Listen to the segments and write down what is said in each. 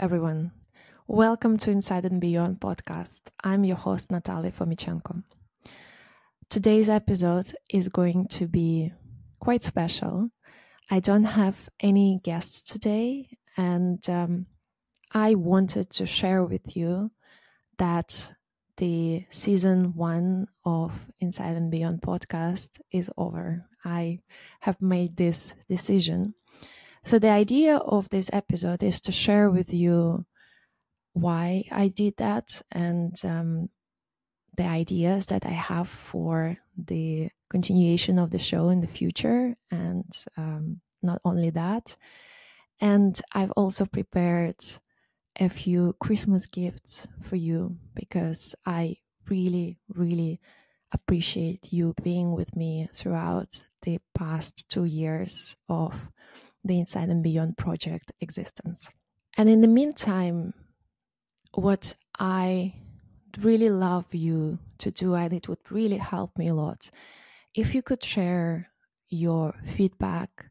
everyone. Welcome to Inside and Beyond podcast. I'm your host, Natalia Fomichenko. Today's episode is going to be quite special. I don't have any guests today, and I wanted to share with you that the season 1 of Inside and Beyond podcast is over. I have made this decision. So the idea of this episode is to share with you why I did that and the ideas that I have for the continuation of the show in the future. And not only that, and I've also prepared a few Christmas gifts for you because I really, really appreciate you being with me throughout the past 2 years of the Inside and Beyond project existence. And in the meantime, what I really love you to do, and it would really help me a lot, if you could share your feedback,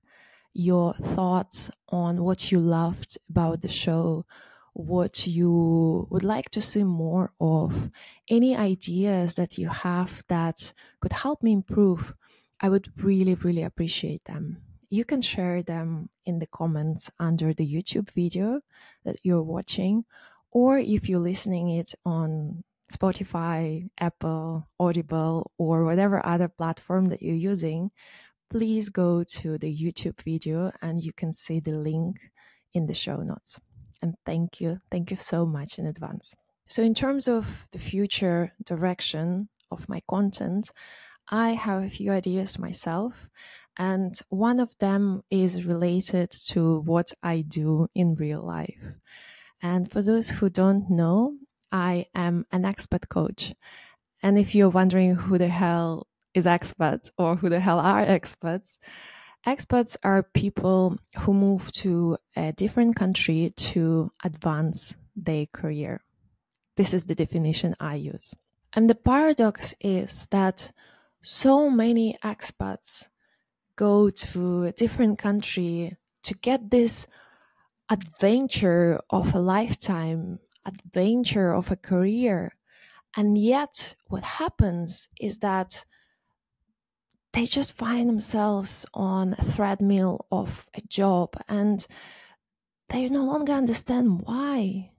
your thoughts on what you loved about the show, what you would like to see more of, any ideas that you have that could help me improve, I would really, really appreciate them. You can share them in the comments under the YouTube video that you're watching, or if you're listening it on Spotify, Apple, Audible, or whatever other platform that you're using, please go to the YouTube video and you can see the link in the show notes. And thank you so much in advance. So in terms of the future direction of my content, I have a few ideas myself, and one of them is related to what I do in real life. And for those who don't know, I am an expat coach. And if you're wondering who the hell is expat or who the hell are expats, expats are people who move to a different country to advance their career. This is the definition I use. And the paradox is that so many expats go to a different country to get this adventure of a lifetime, adventure of a career. And yet what happens is that they just find themselves on a treadmill of a job and they no longer understand why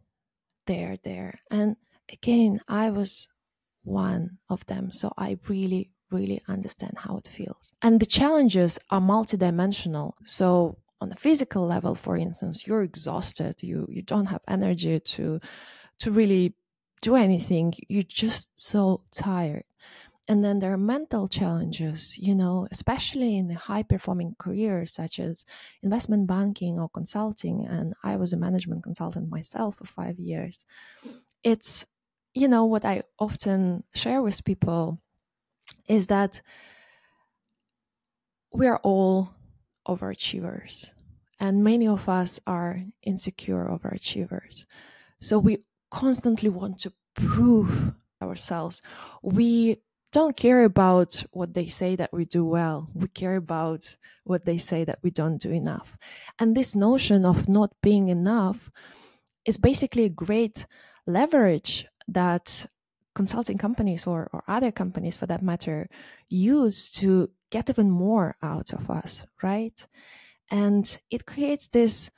they're there. And again, I was one of them, so I really, really understand how it feels. And the challenges are multidimensional. So on a physical level, for instance, you're exhausted, you don't have energy to really do anything, you're just so tired. And then there are mental challenges, especially in the high-performing careers such as investment banking or consulting. And I was a management consultant myself for 5 years. It's, what I often share with people is that we're all overachievers. And many of us are insecure overachievers. So we constantly want to prove ourselves. We don't care about what they say that we do well. We care about what they say that we don't do enough. And this notion of not being enough is basically a great leverage that consulting companies or other companies for that matter use to get even more out of us, right? And it creates this,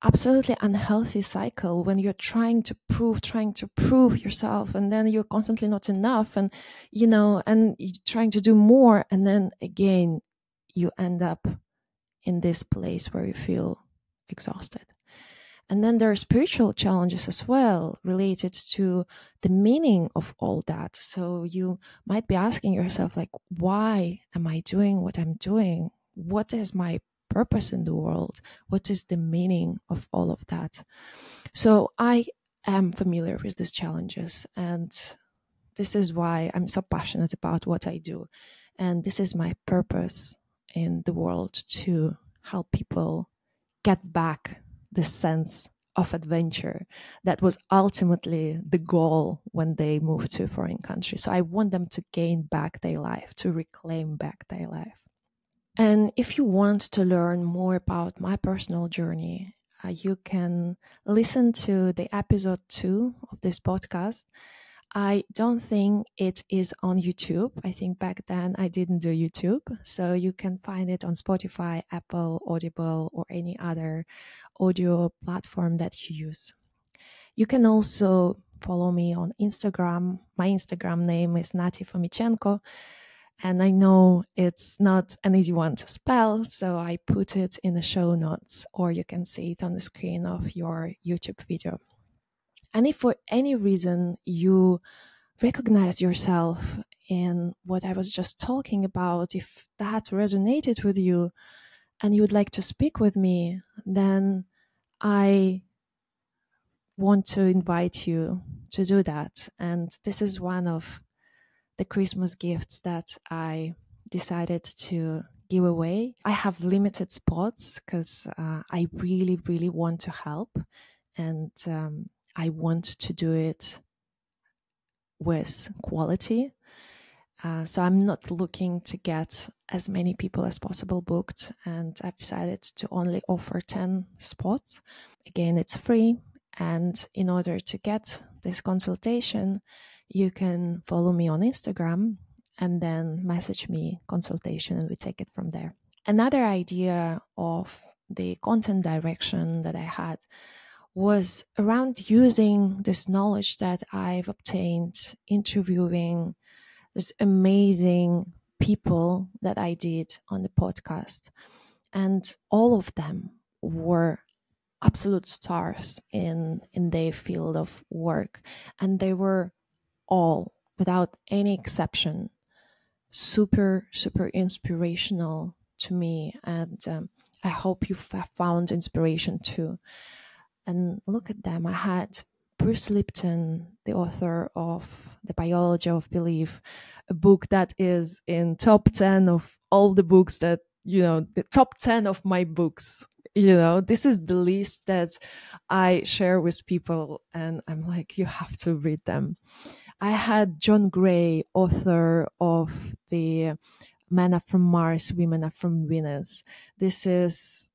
absolutely unhealthy cycle when you're trying to prove yourself, and then you're constantly not enough, and and you're trying to do more, and then again you end up in this place where you feel exhausted. And then there are spiritual challenges as well related to the meaning of all that. So you might be asking yourself, like, why am I doing what I'm doing? What is my purpose in the world? What is the meaning of all of that? So I am familiar with these challenges, and this is why I'm so passionate about what I do. And this is my purpose in the world, to help people get back the sense of adventure that was ultimately the goal when they moved to a foreign country. So I want them to gain back their life, to reclaim back their life. And if you want to learn more about my personal journey, you can listen to the episode 2 of this podcast. I don't think it is on YouTube. I think back then I didn't do YouTube. So you can find it on Spotify, Apple, Audible, or any other audio platform that you use. You can also follow me on Instagram. My Instagram name is Nati Fomichenko. And I know it's not an easy one to spell, so I put it in the show notes, or you can see it on the screen of your YouTube video. And if for any reason you recognize yourself in what I was just talking about, if that resonated with you and you would like to speak with me, then I want to invite you to do that. And this is one of the Christmas gifts that I decided to give away. I have limited spots because I really, really want to help, and I want to do it with quality. So I'm not looking to get as many people as possible booked, and I've decided to only offer 10 spots. Again, it's free, and in order to get this consultation, you can follow me on Instagram and then message me consultation, and we take it from there. Another idea of the content direction that I had was around using this knowledge that I've obtained interviewing these amazing people that I did on the podcast. And all of them were absolute stars in their field of work. And they were all, without any exception, super, super inspirational to me. And I hope you have found inspiration too. And look at them. I had Bruce Lipton, the author of The Biology of Belief, a book that is in top 10 of all the books that, the top 10 of my books. This is the list that I share with people, and I'm like, you have to read them. I had John Gray, author of the Men Are From Mars, Women Are From Venus. This is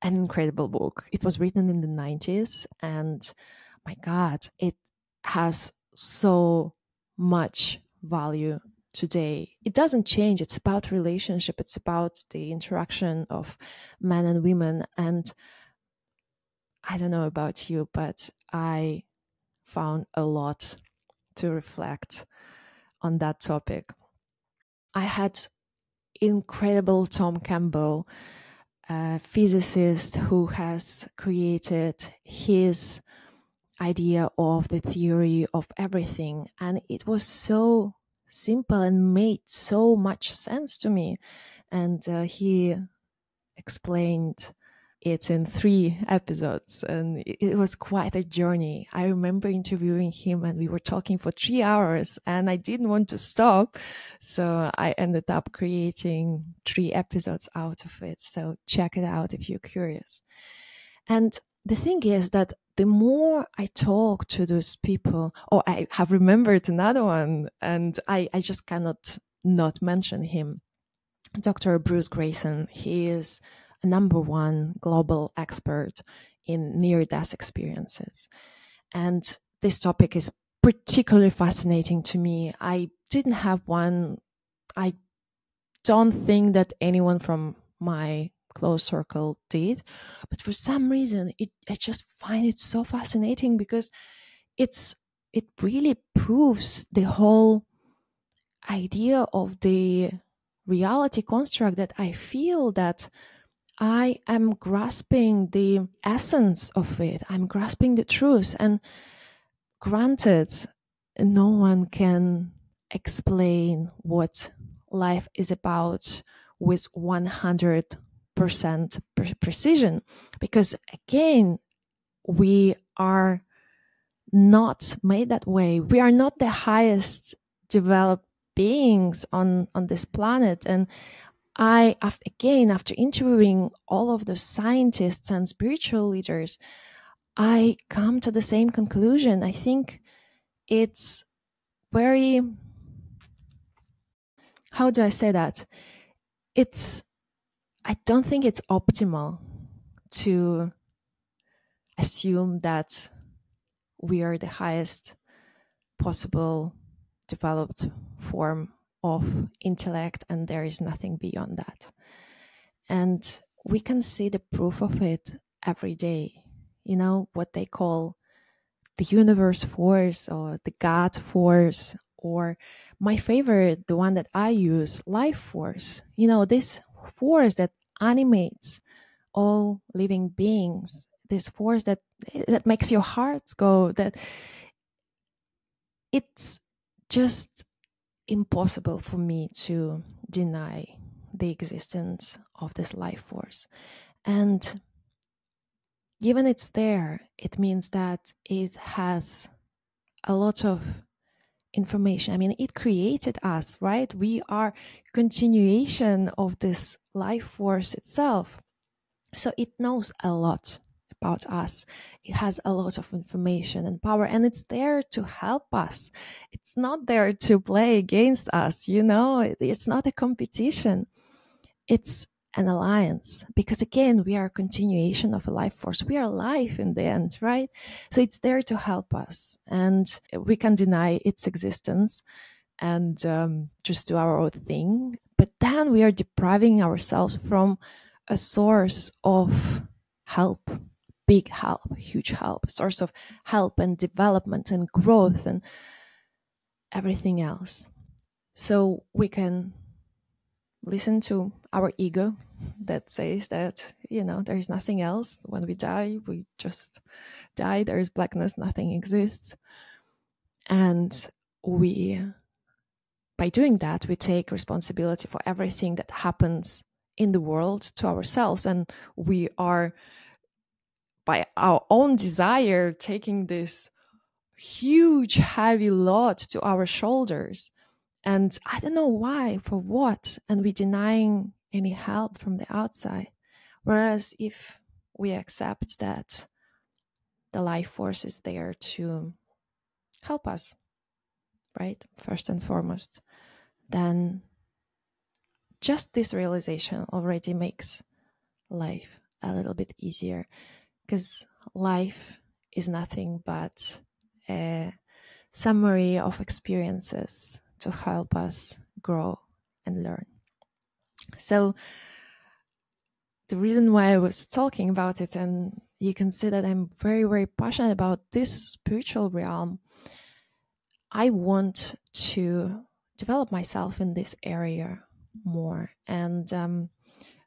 an incredible book. It was written in the 90s, and my God, it has so much value today. It doesn't change. It's about relationship. It's about the interaction of men and women. And I don't know about you, but I found a lot to reflect on that topic. I had incredible Tom Campbell, a physicist who has created his idea of the theory of everything. And it was so simple and made so much sense to me. And he explained it in 3 episodes, and it was quite a journey. I remember interviewing him, and we were talking for 3 hours, and I didn't want to stop. So I ended up creating 3 episodes out of it. So check it out if you're curious. And the thing is that the more I talk to those people, I have remembered another one, and I just cannot not mention him. Dr. Bruce Grayson. He is a #1 global expert in near-death experiences. And this topic is particularly fascinating to me. I didn't have one. I don't think that anyone from my close circle did, but for some reason I just find it so fascinating, because it really proves the whole idea of the reality construct that I feel that I am grasping the essence of it. I'm grasping the truth. And granted, no one can explain what life is about with 100% precision, because again, we are not made that way. We are not the highest developed beings on this planet. And after interviewing all of the scientists and spiritual leaders, I come to the same conclusion. I think it's very, how do I say that? I don't think it's optimal to assume that we are the highest possible developed form of intellect and there is nothing beyond that. And we can see the proof of it every day. You know, what they call the universe force or the God force, or my favorite, the one that I use, life force. You know, this force that animates all living beings, this force that makes your heart go, that it's just impossible for me to deny the existence of this life force. And given it's there, it means that it has a lot of information. I mean, it created us, right? We are continuation of this life force itself. So it knows a lot about us. It has a lot of information and power, and it's there to help us. It's not there to play against us, you know? It's not a competition. It's an alliance, because again, we are a continuation of a life force. We are life in the end, right? So it's there to help us, and we can deny its existence and just do our own thing. But then we are depriving ourselves from a source of help, big help, huge help, a source of help and development and growth and everything else. So we can listen to our ego that says that, you know, there is nothing else. When we die, we just die. There is blackness, nothing exists. And by doing that, we take responsibility for everything that happens in the world to ourselves. And we are, by our own desire, taking this huge, heavy load to our shoulders. And I don't know why, for what, and we're denying any help from the outside. Whereas if we accept that the life force is there to help us, right, first and foremost, then just this realization already makes life a little bit easier, because life is nothing but a summary of experiences to help us grow and learn. So the reason why I was talking about it, and you can see that I'm very, very passionate about this spiritual realm, I want to develop myself in this area more. And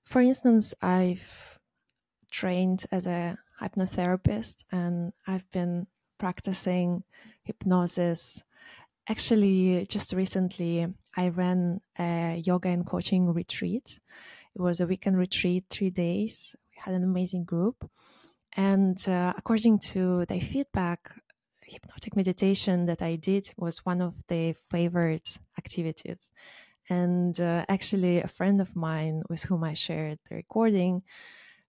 for instance, I've trained as a hypnotherapist, and I've been practicing hypnosis. Actually, just recently, I ran a yoga and coaching retreat. It was a weekend retreat, 3 days. We had an amazing group. And according to the feedback, hypnotic meditation that I did was one of the favorite activities. And actually, a friend of mine with whom I shared the recording,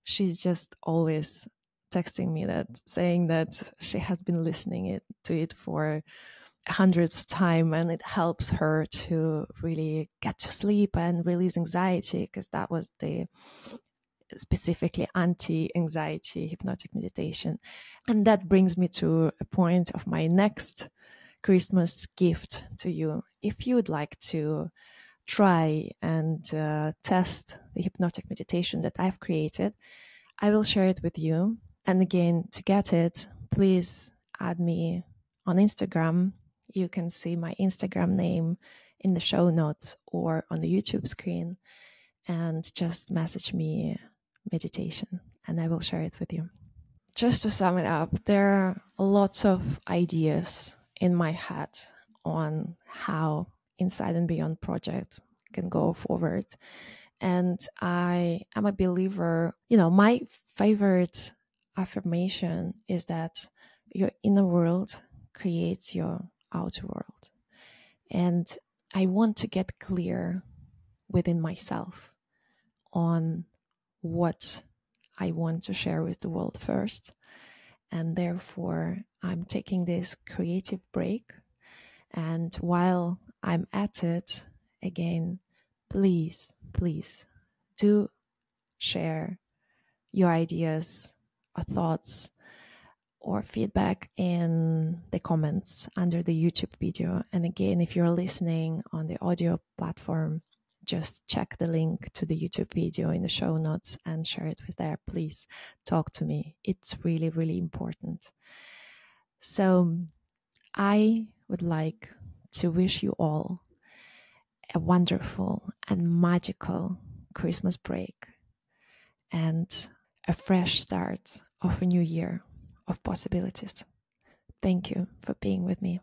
she's just always texting me that, saying that she has been listening to it for hundreds time, and it helps her to really get to sleep and release anxiety, because that was the specifically anti-anxiety hypnotic meditation. And that brings me to a point of my next Christmas gift to you. If you would like to try and test the hypnotic meditation that I've created, I will share it with you. And again, to get it, please add me on Instagram. You can see my Instagram name in the show notes or on the YouTube screen, and just message me meditation and I will share it with you. Just to sum it up, there are lots of ideas in my head on how Inside and Beyond project can go forward. And I am a believer, you know, my favorite affirmation is that your inner world creates your outer world. And I want to get clear within myself on what I want to share with the world first. And therefore, I'm taking this creative break. And while I'm at it, again, please do share your ideas or thoughts or feedback in the comments under the YouTube video. And again, if you're listening on the audio platform, just check the link to the YouTube video in the show notes and share it with there. Please talk to me. It's really, really important. So I would like to wish you all a wonderful and magical Christmas break and a fresh start of a new year of possibilities. Thank you for being with me.